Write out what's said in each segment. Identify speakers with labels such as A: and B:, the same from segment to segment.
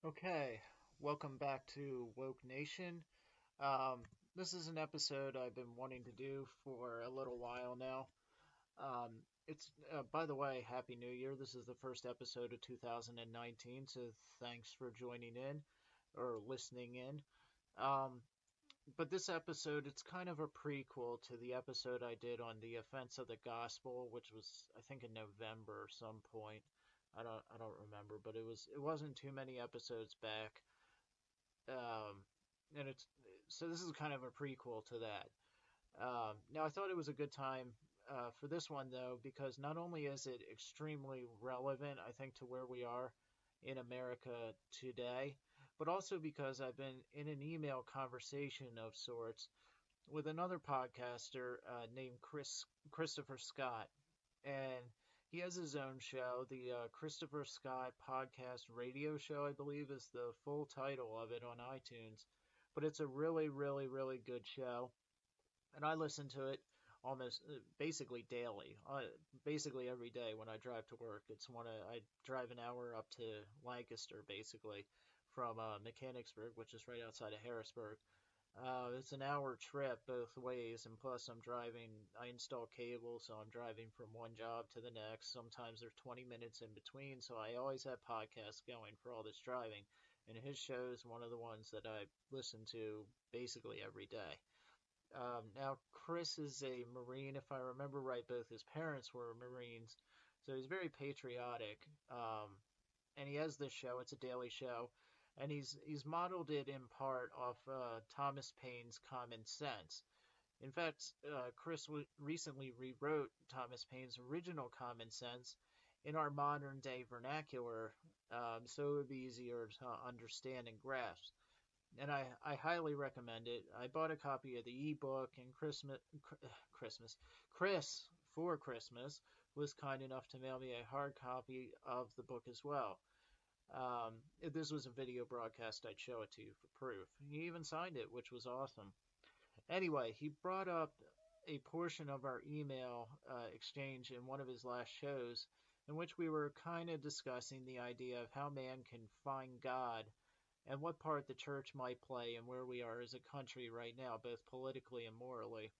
A: Okay, welcome back to Woke Nation. Um, this is an episode I've been wanting to do for a little while now. Um, by the way, Happy New Year. This is the first episode of 2019, so thanks for joining in or listening in. Um, but this episode, it's kind of a prequel to the episode I did on the offense of the gospel, which was I think in November some point. I don't remember, but it wasn't too many episodes back. Um, and it's so this is kind of a prequel to that. Now I thought it was a good time for this one though, because not only is it extremely relevant, I think, to where we are in America today, but also because I've been in an email conversation of sorts with another podcaster named Christopher Scott, and he has his own show, the Christopher Scott Podcast Radio Show, I believe is the full title of it on iTunes. But it's a really, really, really good show, and I listen to it almost basically daily, basically every day when I drive to work. I drive an hour up to Lancaster, basically, from Mechanicsburg, which is right outside of Harrisburg. It's an hour trip both ways, and plus I install cable, so I'm driving from one job to the next. Sometimes there's 20 minutes in between, so I always have podcasts going for all this driving. And his show is one of the ones that I listen to basically every day. Now, Chris is a Marine, if I remember right. Both his parents were Marines, so he's very patriotic. And he has this show. It's a daily show, and he's modeled it in part off Thomas Paine's Common Sense. In fact, Chris recently rewrote Thomas Paine's original Common Sense in our modern day vernacular, so it would be easier to understand and grasp. And I highly recommend it. I bought a copy of the ebook, and Chris, for Christmas, was kind enough to mail me a hard copy of the book as well. If this was a video broadcast, I'd show it to you for proof. He even signed it, which was awesome. Anyway, he brought up a portion of our email exchange in one of his last shows in which we were kind of discussing the idea of how man can find God and what part the church might play in where we are as a country right now, both politically and morally.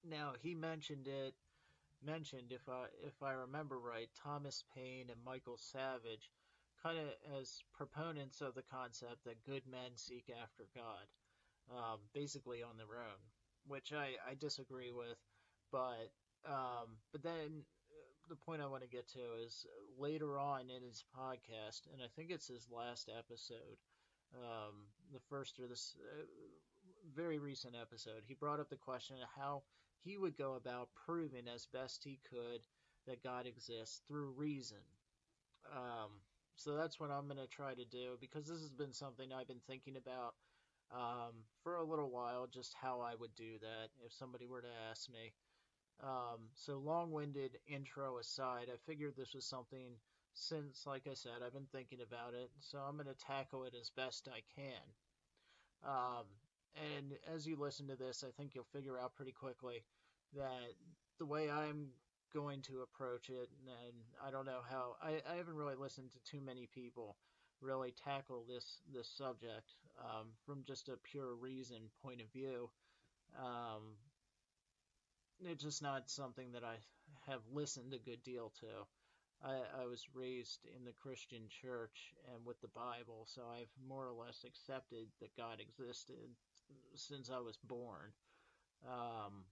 A: Now, he mentioned, if I remember right, Thomas Paine and Michael Savage, kind of as proponents of the concept that good men seek after God, basically on their own, which I disagree with. But then the point I want to get to is later on in his podcast, and I think it's his last episode, the first or this very recent episode, he brought up the question of how he would go about proving as best he could that God exists through reason. Um, so that's what I'm going to try to do, because this has been something I've been thinking about for a little while, just how I would do that if somebody were to ask me. So long-winded intro aside, I figured this was something, since, like I said, I've been thinking about it, so I'm going to tackle it as best I can. Um, and as you listen to this, I think you'll figure out pretty quickly that the way I'm going to approach it, and I don't know how, I haven't really listened to too many people really tackle this subject from just a pure reason point of view. Um, it's just not something that I have listened a good deal to. I was raised in the Christian church and with the Bible, so I've more or less accepted that God existed since I was born. Um,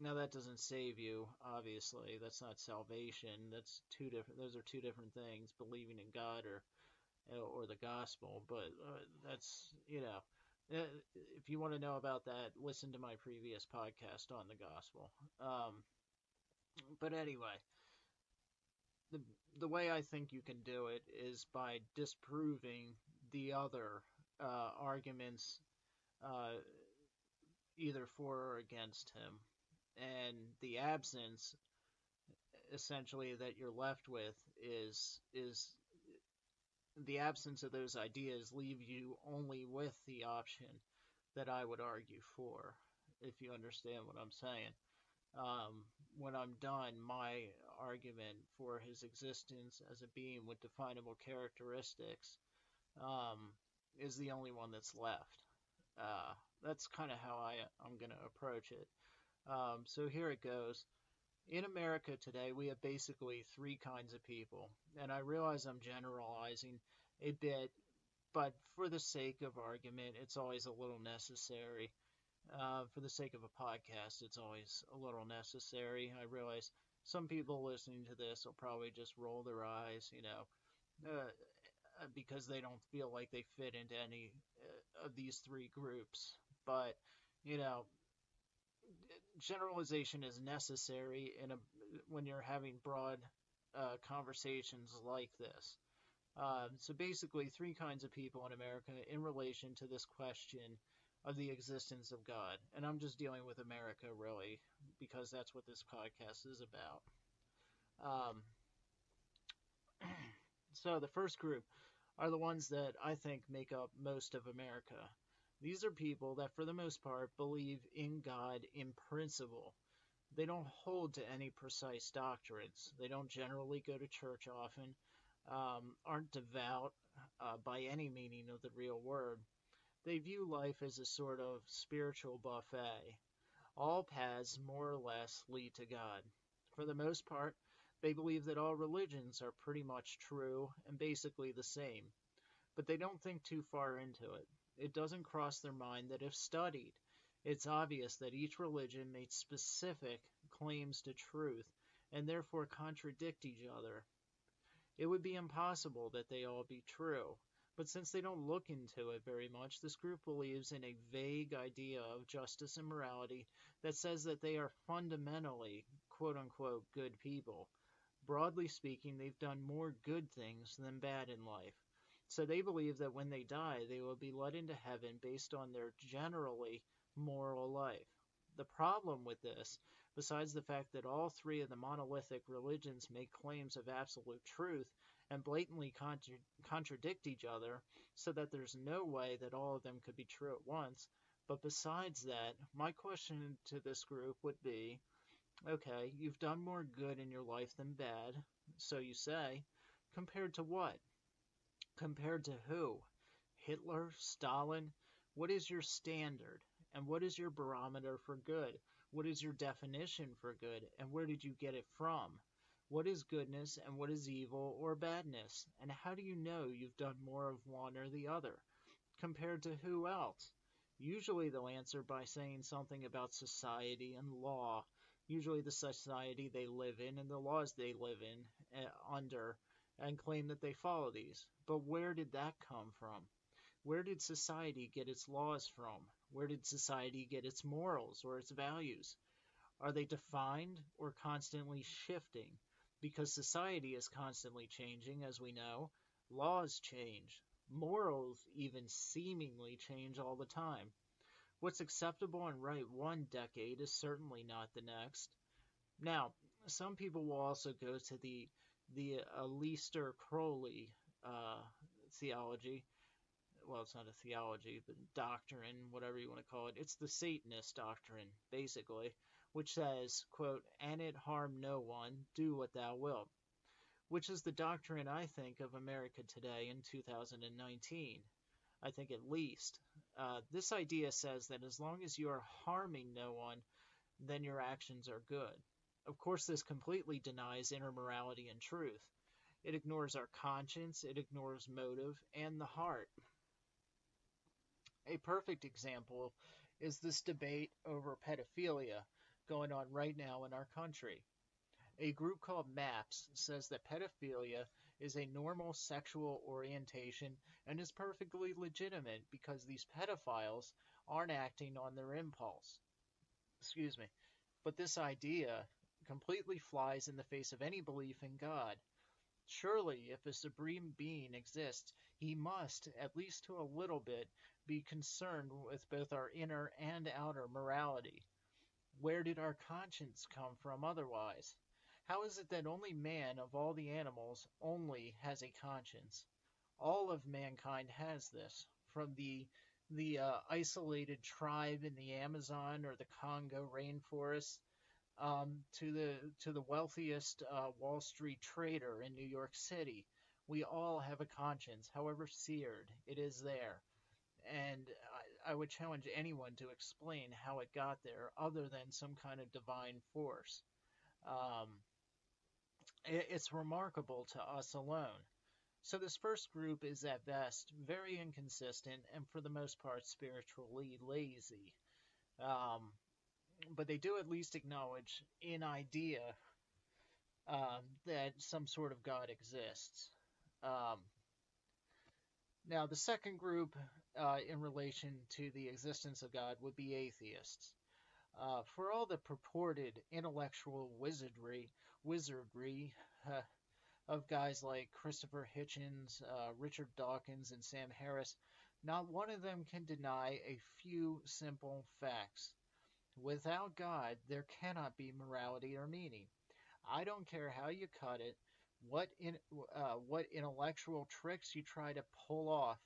A: Now that doesn't save you, obviously. That's not salvation. That's two different. Those are two different things. Believing in God or the gospel. But that's if you want to know about that, listen to my previous podcast on the gospel. But anyway, the the way I think you can do it is by disproving the other arguments, uh, either for or against him, and the absence essentially that you're left with is the absence of those ideas leave you only with the option that I would argue for, if you understand what I'm saying. when I'm done, my argument for his existence as a being with definable characteristics um, is the only one that's left. Uh, that's kind of how I'm going to approach it. So here it goes. In America today, we have basically three kinds of people. And I realize I'm generalizing a bit, but for the sake of argument, it's always a little necessary. For the sake of a podcast, it's always a little necessary. I realize some people listening to this will probably just roll their eyes, because they don't feel like they fit into any of these three groups. But, you know, generalization is necessary when you're having broad conversations like this. So basically, three kinds of people in America in relation to this question of the existence of God. And I'm just dealing with America, really, because that's what this podcast is about. Um, so the first group are the ones that I think make up most of America. These are people that, for the most part, believe in God in principle. They don't hold to any precise doctrines. They don't generally go to church often, aren't devout by any meaning of the real word. They view life as a sort of spiritual buffet. All paths, more or less, lead to God. For the most part, they believe that all religions are pretty much true and basically the same, but they don't think too far into it. It doesn't cross their mind that if studied, it's obvious that each religion makes specific claims to truth and therefore contradict each other. It would be impossible that they all be true, but since they don't look into it very much, this group believes in a vague idea of justice and morality that says that they are fundamentally, quote unquote, good people. Broadly speaking, they've done more good things than bad in life. So they believe that when they die, they will be led into heaven based on their generally moral life. The problem with this, besides the fact that all three of the monolithic religions make claims of absolute truth and blatantly contradict each other, so that there's no way that all of them could be true at once, but besides that, my question to this group would be, okay, you've done more good in your life than bad, so you say, compared to what? Compared to who? Hitler? Stalin? What is your standard? And what is your barometer for good? What is your definition for good? And where did you get it from? What is goodness and what is evil or badness? And how do you know you've done more of one or the other? Compared to who else? Usually they'll answer by saying something about society and law. Usually the society they live in and the laws they live in under, and claim that they follow these. But where did that come from? Where did society get its laws from? Where did society get its morals or its values? Are they defined or constantly shifting? Because society is constantly changing, as we know. Laws change. Morals even seemingly change all the time. What's acceptable and right one decade is certainly not the next. Now, some people will also go to the Aleister Crowley theology. Well, it's not a theology, but doctrine, whatever you want to call it. It's the Satanist doctrine, basically, which says, quote, "And it harm no one, do what thou wilt," which is the doctrine, I think, of America today in 2019. I think at least. This idea says that as long as you are harming no one, then your actions are good. Of course, this completely denies inner morality and truth. It ignores our conscience, it ignores motive, and the heart. A perfect example is this debate over pedophilia going on right now in our country. A group called MAPS says that pedophilia is a normal sexual orientation and is perfectly legitimate because these pedophiles aren't acting on their impulse. Excuse me. But this idea completely flies in the face of any belief in God. Surely, if a supreme being exists, he must, at least to a little bit, be concerned with both our inner and outer morality. Where did our conscience come from otherwise? How is it that only man of all the animals only has a conscience? All of mankind has this, from the isolated tribe in the Amazon or the Congo rainforest to the wealthiest Wall Street trader in New York City. We all have a conscience, however seared, it is there. And I would challenge anyone to explain how it got there other than some kind of divine force. Um, it's remarkable to us alone. So, this first group is at best very inconsistent and for the most part spiritually lazy. Um, but they do at least acknowledge in idea that some sort of God exists. Um, Now, the second group in relation to the existence of God would be atheists. For all the purported intellectual wizardry uh, of guys like Christopher Hitchens, Richard Dawkins, and Sam Harris, not one of them can deny a few simple facts. Without God, there cannot be morality or meaning. I don't care how you cut it, what intellectual tricks you try to pull off,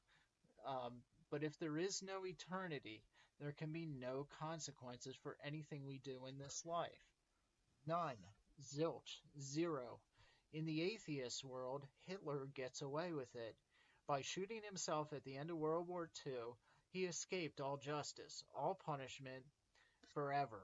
A: um, but if there is no eternity, there can be no consequences for anything we do in this life. None. Zilch. Zero. In the atheist world, Hitler gets away with it. By shooting himself at the end of World War II, he escaped all justice, all punishment, forever.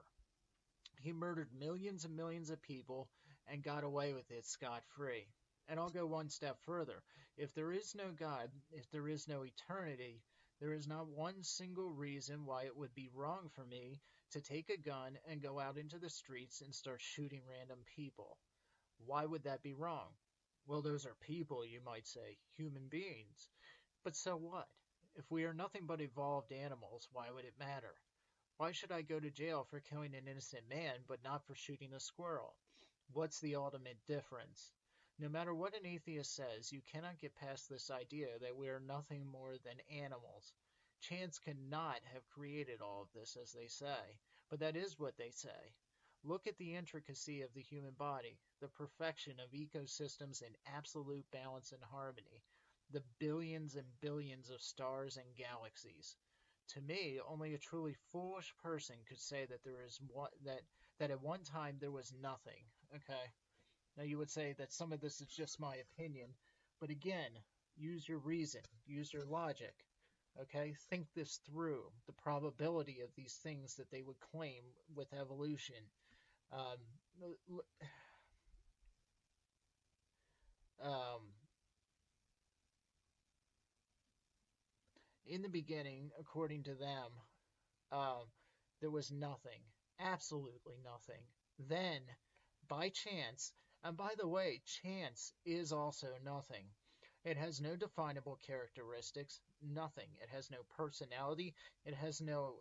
A: He murdered millions and millions of people and got away with it scot free. And I'll go one step further. If there is no God, if there is no eternity, there is not one single reason why it would be wrong for me to take a gun and go out into the streets and start shooting random people. Why would that be wrong? Well, those are people, you might say, human beings. But so what? If we are nothing but evolved animals, why would it matter? Why should I go to jail for killing an innocent man, but not for shooting a squirrel? What's the ultimate difference? No matter what an atheist says, you cannot get past this idea that we are nothing more than animals. Chance cannot have created all of this, as they say, but that is what they say. Look at the intricacy of the human body, the perfection of ecosystems in absolute balance and harmony, the billions and billions of stars and galaxies. To me, only a truly foolish person could say that there is one, that at one time there was nothing. Okay. Now you would say that some of this is just my opinion, but again, use your reason, use your logic. Okay, think this through. The probability of these things that they would claim with evolution. Um, um, in the beginning, according to them, um, there was nothing, absolutely nothing. Then, by chance, and by the way, chance is also nothing. It has no definable characteristics, nothing. It has no personality. It has no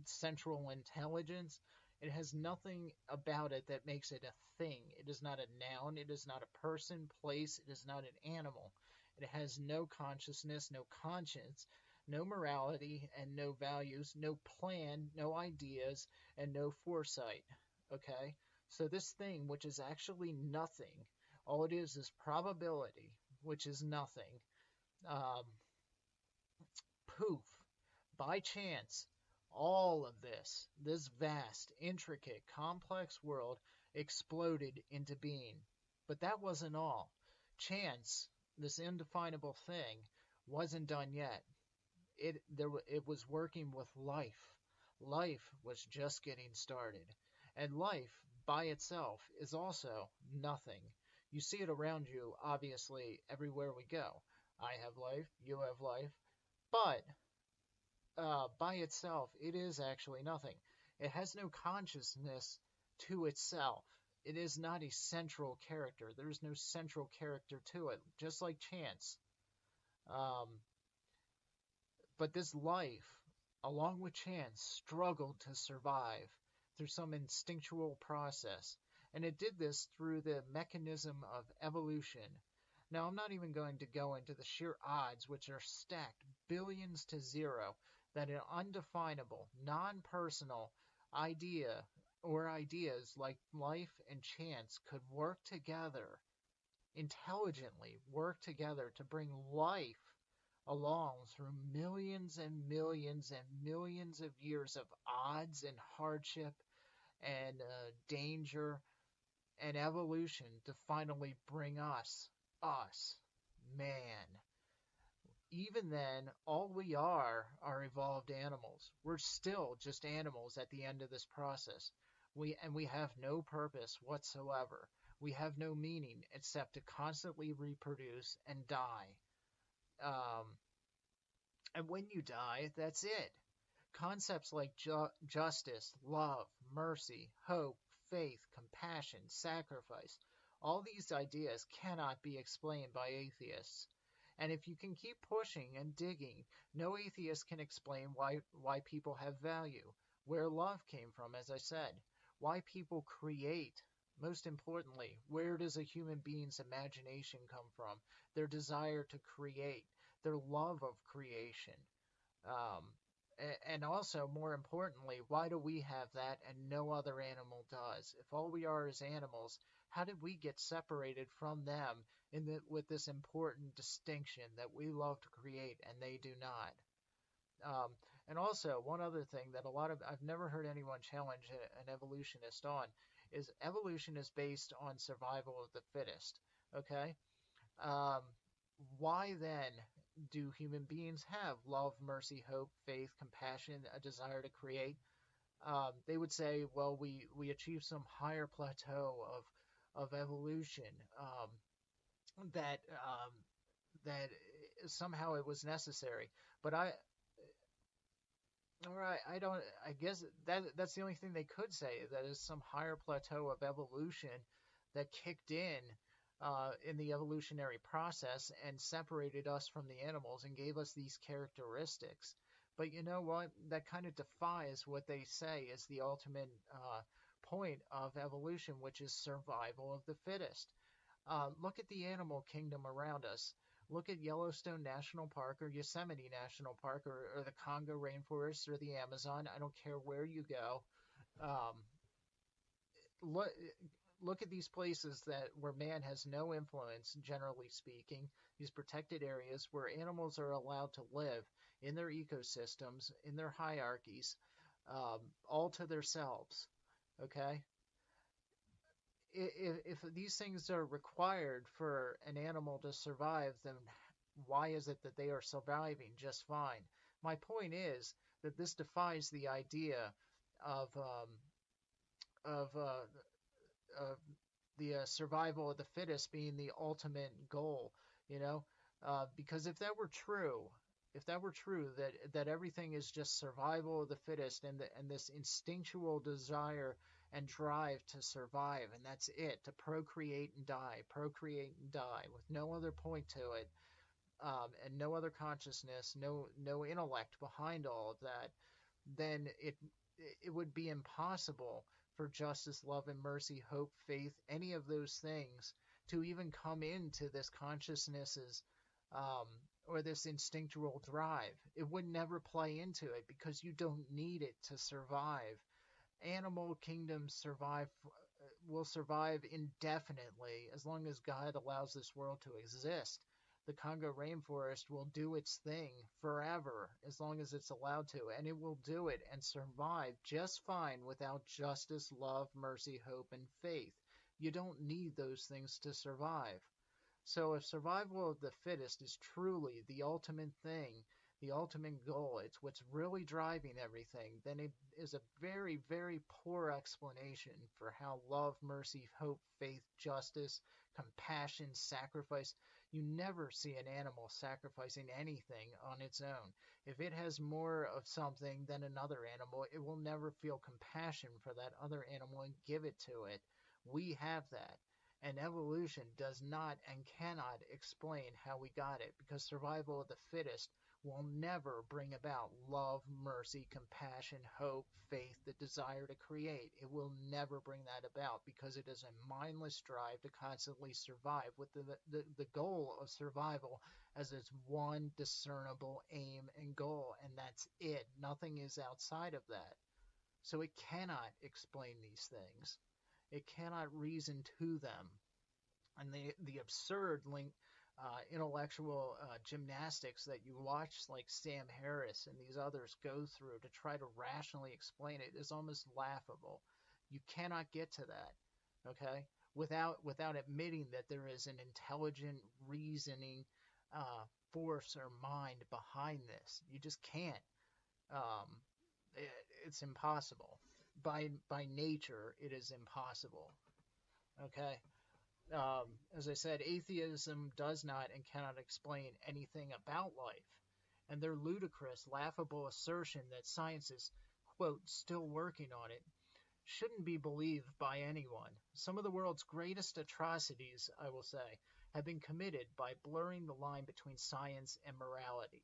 A: central intelligence. It has nothing about it that makes it a thing. It is not a noun. It is not a person, place. It is not an animal. It has no consciousness, no conscience, no morality, and no values, no plan, no ideas, and no foresight. Okay? So this thing, which is actually nothing, all it is probability, which is nothing. Um, Poof, by chance, all of this vast, intricate, complex world exploded into being. But that wasn't all. Chance, this indefinable thing, wasn't done yet. It was working with life. Life was just getting started. And life, by itself, is also nothing. You see it around you, obviously, everywhere we go. I have life, you have life, but by itself, it is actually nothing. It has no consciousness to itself. It is not a central character. There is no central character to it, just like chance. Um, but this life, along with chance, struggled to survive through some instinctual process. And it did this through the mechanism of evolution. Now, I'm not even going to go into the sheer odds, which are stacked billions to zero, that an undefinable, non-personal idea or ideas like life and chance could work together, intelligently work together to bring life along through millions and millions and millions of years of odds and hardship and danger and evolution to finally bring us, man. Even then, all we are evolved animals. We're still just animals at the end of this process. We have no purpose whatsoever. We have no meaning except to constantly reproduce and die. Um, and when you die, that's it. Concepts like justice, love, mercy, hope, faith, compassion, sacrifice, all these ideas cannot be explained by atheists. And if you can keep pushing and digging, no atheist can explain why people have value, where love came from, as I said, why people create. Most importantly, where does a human being's imagination come from? Their desire to create, their love of creation. Um, and also, more importantly, why do we have that and no other animal does? If all we are is animals, how did we get separated from them with this important distinction that we love to create and they do not? Um, and also, one other thing that I've never heard anyone challenge an evolutionist on is evolution is based on survival of the fittest. Okay? Um, why then do human beings have love, mercy, hope, faith, compassion, a desire to create? They would say, well, we achieve some higher plateau of evolution, that that somehow it was necessary. But all right, I guess that's the only thing they could say, that is some higher plateau of evolution that kicked in the evolutionary process and separated us from the animals and gave us these characteristics. But you know what? That kind of defies what they say is the ultimate point of evolution, which is survival of the fittest. Look at the animal kingdom around us. Look at Yellowstone National Park or Yosemite National Park or the Congo rainforest or the Amazon. I don't care where you go. Um, look, look at these places that where man has no influence, generally speaking, these protected areas where animals are allowed to live in their ecosystems, in their hierarchies, all to themselves. Okay? If these things are required for an animal to survive, then why is it that they are surviving just fine? My point is that this defies the idea of of of the survival of the fittest being the ultimate goal. You know, because if that were true, that everything is just survival of the fittest and this instinctual desire and drive to survive, and that's it, to procreate and die, with no other point to it, and no other consciousness, no intellect behind all of that, then it would be impossible for justice, love, and mercy, hope, faith, any of those things to even come into this consciousness's um, or this instinctual drive. It would never play into it because you don't need it to survive. Animal kingdoms will survive indefinitely as long as God allows this world to exist. The Congo rainforest will do its thing forever as long as it's allowed to, and it will do it and survive just fine without justice, love, mercy, hope, and faith. You don't need those things to survive. So if survival of the fittest is truly the ultimate thing, the ultimate goal, it's what's really driving everything, then it is a very, very poor explanation for how love, mercy, hope, faith, justice, compassion, sacrifice. You never see an animal sacrificing anything on its own. If it has more of something than another animal, it will never feel compassion for that other animal and give it to it. We have that. And evolution does not and cannot explain how we got it, because survival of the fittest will never bring about love, mercy, compassion, hope, faith, the desire to create. It will never bring that about because it is a mindless drive to constantly survive with the goal of survival as its one discernible aim and goal, and that's it. Nothing is outside of that. So it cannot explain these things. It cannot reason to them. And the absurd intellectual gymnastics that you watch, like Sam Harris and these others go through to try to rationally explain it, is almost laughable. You cannot get to that, okay, without admitting that there is an intelligent reasoning uh, force or mind behind this. You just can't. Um, it's impossible. By nature, it is impossible. Okay. As I said, atheism does not and cannot explain anything about life, and their ludicrous, laughable assertion that science is, quote, still working on it shouldn't be believed by anyone. Some of the world's greatest atrocities, I will say, have been committed by blurring the line between science and morality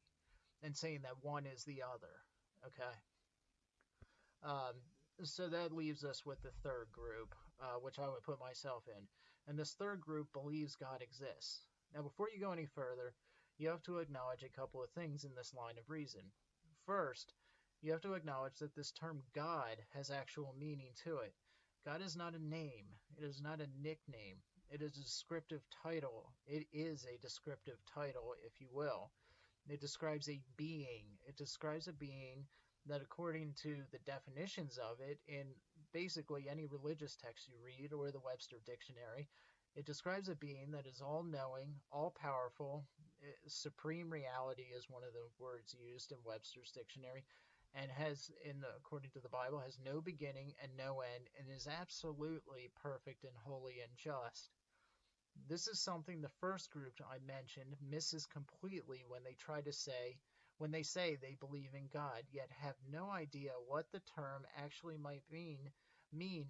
A: and saying that one is the other. Okay? Um, so that leaves us with the third group, which I would put myself in. And this third group believes God exists. Now, before you go any further, you have to acknowledge a couple of things in this line of reason. First, you have to acknowledge that this term God has actual meaning to it. God is not a name, it is not a nickname, it is a descriptive title. It is a descriptive title, if you will. It describes a being. It describes a being that, according to the definitions of it in basically any religious text you read or the Webster Dictionary, it describes a being that is all knowing, all powerful. Supreme reality is one of the words used in Webster's dictionary, and has, according to the Bible, has no beginning and no end, and is absolutely perfect and holy and just. This is something the first group I mentioned misses completely when they say they believe in God, yet have no idea what the term actually might mean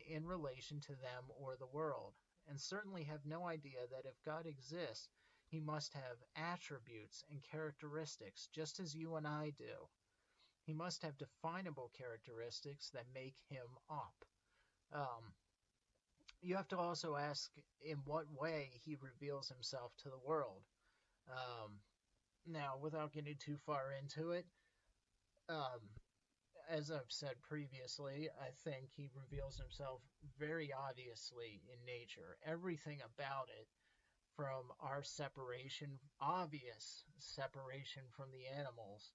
A: in relation to them or the world, and certainly have no idea that if God exists, he must have attributes and characteristics, just as you and I do. He must have definable characteristics that make him up. Um, you have to also ask in what way he reveals himself to the world. Um, Now, without getting too far into it, um, as I've said previously, I think he reveals himself very obviously in nature. Everything about it, from our separation, obvious separation from the animals,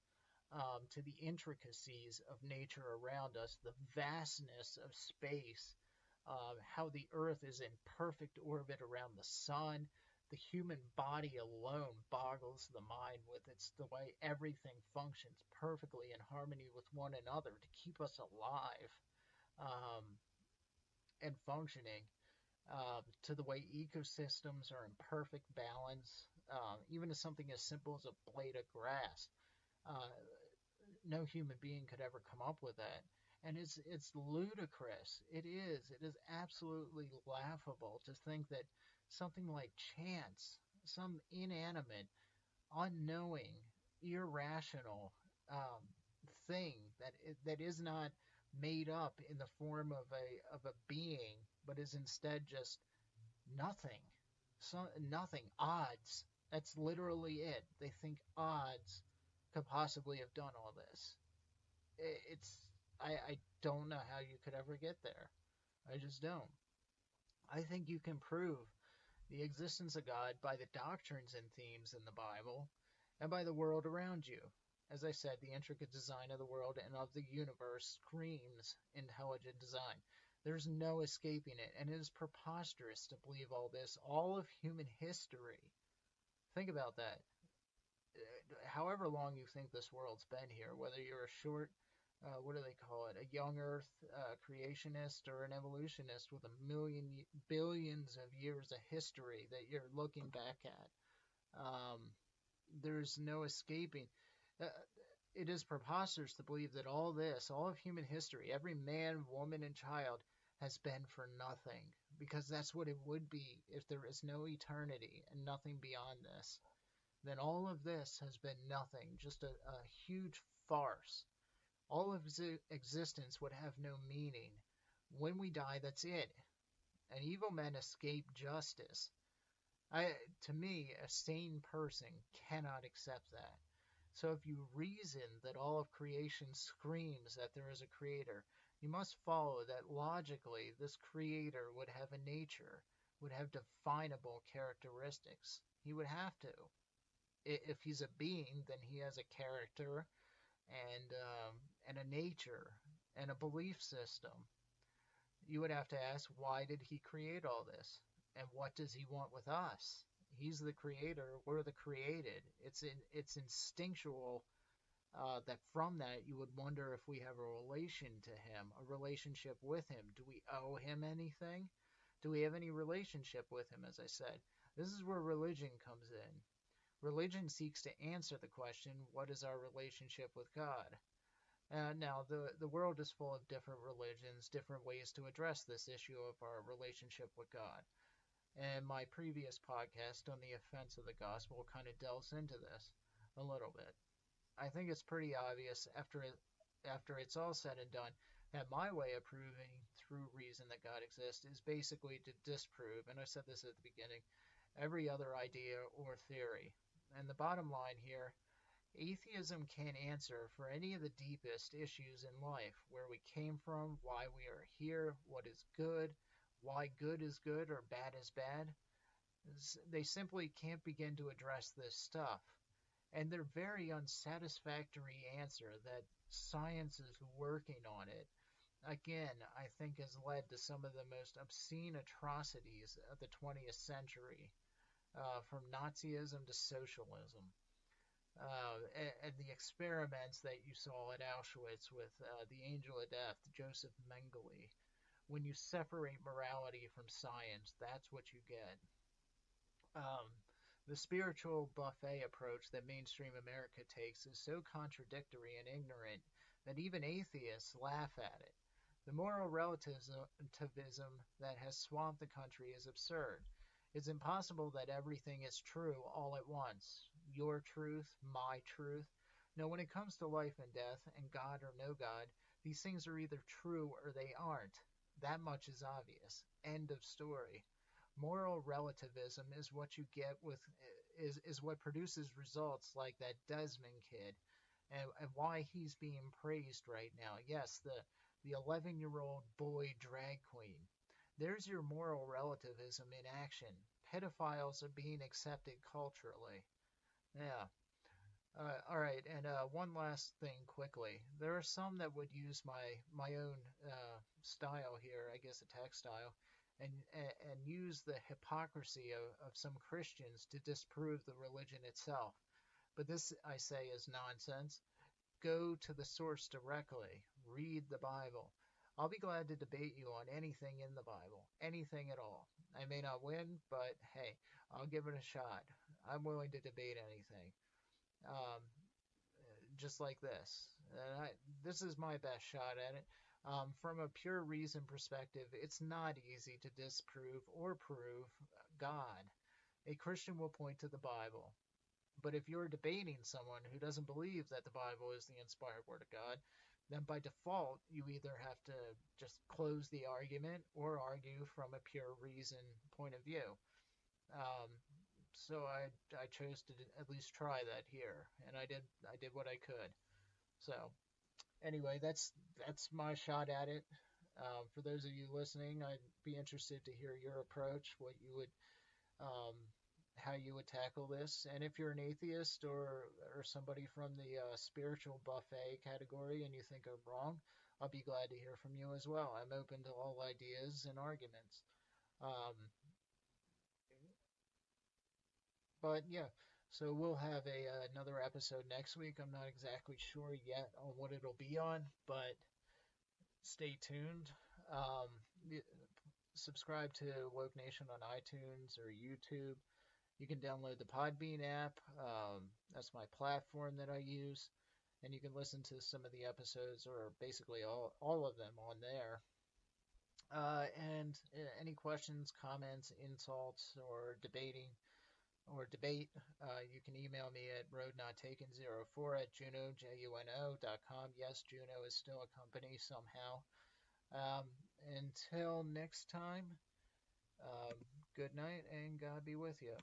A: to the intricacies of nature around us, the vastness of space, how the Earth is in perfect orbit around the sun. The human body alone boggles the mind with the way everything functions perfectly in harmony with one another to keep us alive, um, and functioning, to the way ecosystems are in perfect balance, even to something as simple as a blade of grass. Uh, no human being could ever come up with that. And it's ludicrous. It is absolutely laughable to think that something like chance, some inanimate, unknowing, irrational thing that is not made up in the form of a being, but is instead just nothing. Nothing. Odds. That's literally it. They think odds could possibly have done all this. It's I don't know how you could ever get there. I just don't. I think you can prove the existence of God by the doctrines and themes in the Bible and by the world around you. As I said, the intricate design of the world and of the universe screams intelligent design. There's no escaping it, and it is preposterous to believe all this, all of human history. Think about that. However long you think this world's been here, whether you're a short, what do they call it, a young Earth creationist or an evolutionist with billions of years of history that you're looking back at, there's no escaping. Uh, it is preposterous to believe that all this, all of human history, every man, woman, and child has been for nothing, because that's what it would be if there is no eternity and nothing beyond this. Then all of this has been nothing, just a huge farce. All of existence would have no meaning. When we die, that's it. And evil men escape justice. To me, a sane person cannot accept that. So if you reason that all of creation screams that there is a creator, you must follow that logically this creator would have a nature, would have definable characteristics. He would have to. If he's a being, then he has a character and a nature and a belief system. You would have to ask, why did he create all this? And what does he want with us? He's the creator, we're the created. It's instinctual that from that you would wonder if we have a relation to him, a relationship with him. Do we owe him anything? Do we have any relationship with him, as I said? This is where religion comes in. Religion seeks to answer the question, what is our relationship with God? Now, the world is full of different religions, different ways to address this issue of our relationship with God. And my previous podcast on the offense of the gospel kind of delves into this a little bit. I think it's pretty obvious after it's all said and done that my way of proving through reason that God exists is basically to disprove, and I said this at the beginning, every other idea or theory. And the bottom line here, atheism can't answer for any of the deepest issues in life, where we came from, why we are here, what is good, why good is good or bad is bad. They simply can't begin to address this stuff. And their very unsatisfactory answer that science is working on it, again, I think has led to some of the most obscene atrocities of the 20th century, from Nazism to socialism. And the experiments that you saw at Auschwitz with the Angel of Death, Joseph Mengele. When you separate morality from science, that's what you get. Um, the spiritual buffet approach that mainstream America takes is so contradictory and ignorant that even atheists laugh at it. The moral relativism that has swamped the country is absurd. It's impossible that everything is true all at once. Your truth, my truth. No, when it comes to life and death, and God or no God, these things are either true or they aren't. That much is obvious. End of story. Moral relativism is what you get with is what produces results like that Desmond kid, and why he's being praised right now. Yes, the 11-year-old boy drag queen. There's your moral relativism in action. Pedophiles are being accepted culturally. Yeah. All right, and one last thing quickly. There are some that would use my own style here, I guess a text style, and use the hypocrisy of some Christians to disprove the religion itself. But this, I say, is nonsense. Go to the source directly. Read the Bible. I'll be glad to debate you on anything in the Bible, anything at all. I may not win, but hey, I'll give it a shot. I'm willing to debate anything. Um, just like this. This is my best shot at it. From a pure reason perspective, it's not easy to disprove or prove God. A Christian will point to the Bible. But if you're debating someone who doesn't believe that the Bible is the inspired Word of God, then by default, you either have to just close the argument or argue from a pure reason point of view. Um, so I chose to at least try that here, and I did what I could. So anyway, that's my shot at it. For those of you listening, I'd be interested to hear your approach, what you would, how you would tackle this, and if you're an atheist or somebody from the spiritual buffet category and you think I'm wrong, I'll be glad to hear from you as well. I'm open to all ideas and arguments. Um, But yeah, so we'll have another episode next week. I'm not exactly sure yet on what it'll be on, but stay tuned. Um, Subscribe to Woke Nation on iTunes or YouTube. You can download the Podbean app. That's my platform that I use, and you can listen to some of the episodes, or basically all of them, on there. And any questions, comments, insults, or debate, you can email me at roadnottaken04@juno.com. Yes, Juno is still a company somehow. Until next time, good night and God be with you.